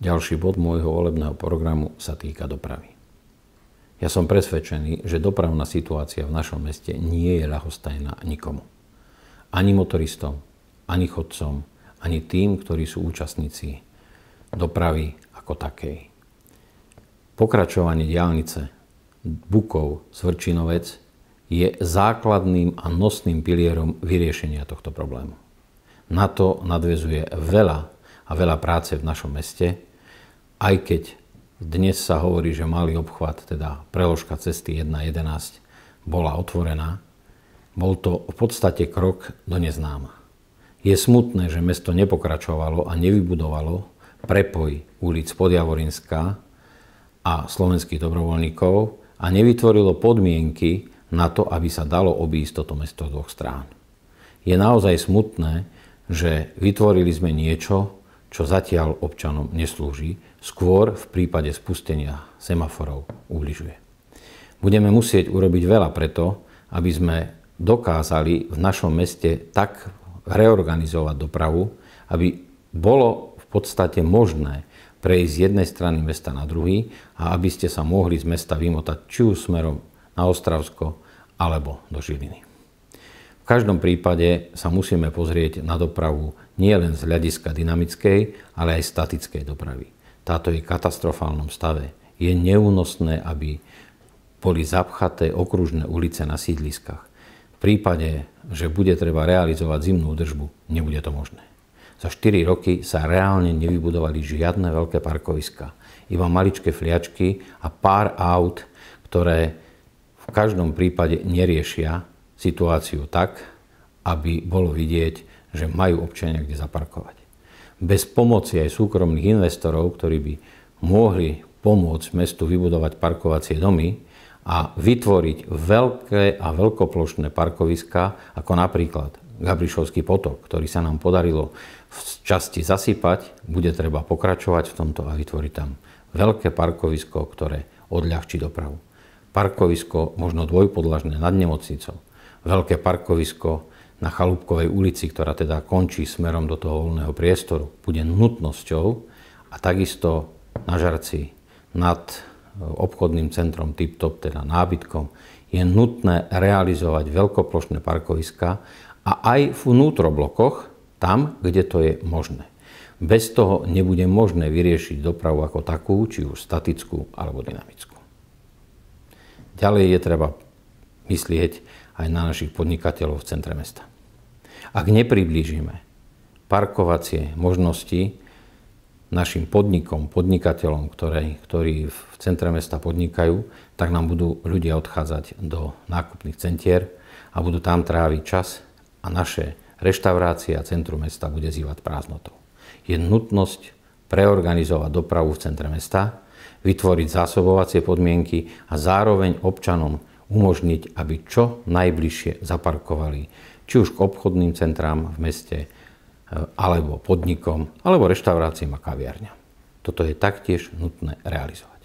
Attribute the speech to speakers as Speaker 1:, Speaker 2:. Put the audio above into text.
Speaker 1: Ďalší bod môjho volebného programu sa týka dopravy. Ja som presvedčený, že dopravná situácia v našom meste nie je ľahostajná nikomu. Ani motoristom, ani chodcom, ani tým, ktorí sú účastníci dopravy ako takej. Pokračovanie diaľnice Bukov-Svrčinovec je základným a nosným pilierom vyriešenia tohto problému. Na to nadväzuje veľa práce v našom meste, aj keď dnes sa hovorí, že malý obchvat, teda preložka cesty 1.11, bola otvorená. Bol to v podstate krok do neznáma. Je smutné, že mesto nepokračovalo a nevybudovalo prepoj ulic Podjavorínska a slovenských dobrovoľníkov a nevytvorilo podmienky na to, aby sa dalo obísť toto mesto z dvoch strán. Je naozaj smutné, že vytvorili sme niečo, čo zatiaľ občanom neslúži, skôr v prípade spustenia semaforov ubližuje. Budeme musieť urobiť veľa preto, aby sme dokázali v našom meste tak reorganizovať dopravu, aby bolo v podstate možné prejsť z jednej strany mesta na druhý a aby ste sa mohli z mesta vymotať či už smerom na Ostravsko alebo do Žiliny. V každom prípade sa musíme pozrieť na dopravu nie len z hľadiska dynamickej, ale aj statickej dopravy. Táto je v katastrofálnom stave. Je neúnosné, aby boli zapchaté okružné ulice na sídliskách. V prípade, že bude treba realizovať zimnú údržbu, nebude to možné. Za 4 roky sa reálne nevybudovali žiadne veľké parkoviská. Iba maličké fliačky a pár aut, ktoré v každom prípade neriešia situáciu tak, aby bolo vidieť, že majú občania kde zaparkovať. Bez pomoci aj súkromných investorov, ktorí by mohli pomôcť mestu vybudovať parkovacie domy a vytvoriť veľké a veľkoplošné parkoviská, ako napríklad Gabrišovský potok, ktorý sa nám podarilo v časti zasypať, bude treba pokračovať v tomto a vytvoriť tam veľké parkovisko, ktoré odľahčí dopravu. Parkovisko možno dvojpodlažné nad nemocnicou, veľké parkovisko na Chalúbkovej ulici, ktorá teda končí smerom do toho voľného priestoru, bude nutnosťou a takisto na Žarci nad obchodným centrom Tip-Top, teda nábytkom, je nutné realizovať veľkoplošné parkoviska a aj v vnútroblokoch, tam, kde to je možné. Bez toho nebude možné vyriešiť dopravu ako takú, či už statickú alebo dynamickú. Ďalej je treba myslieť aj na našich podnikateľov v centre mesta. Ak nepriblížime parkovacie možnosti našim podnikom, podnikateľom, ktorí v centre mesta podnikajú, tak nám budú ľudia odchádzať do nákupných centier a budú tam tráviť čas a naše reštaurácie a centrum mesta bude zývať prázdnotou. Je nutnosť preorganizovať dopravu v centre mesta, vytvoriť zásobovacie podmienky a zároveň občanom umožniť, aby čo najbližšie zaparkovali, či už k obchodným centrám v meste, alebo podnikom, alebo reštauráciám a kaviarňam. Toto je taktiež nutné realizovať.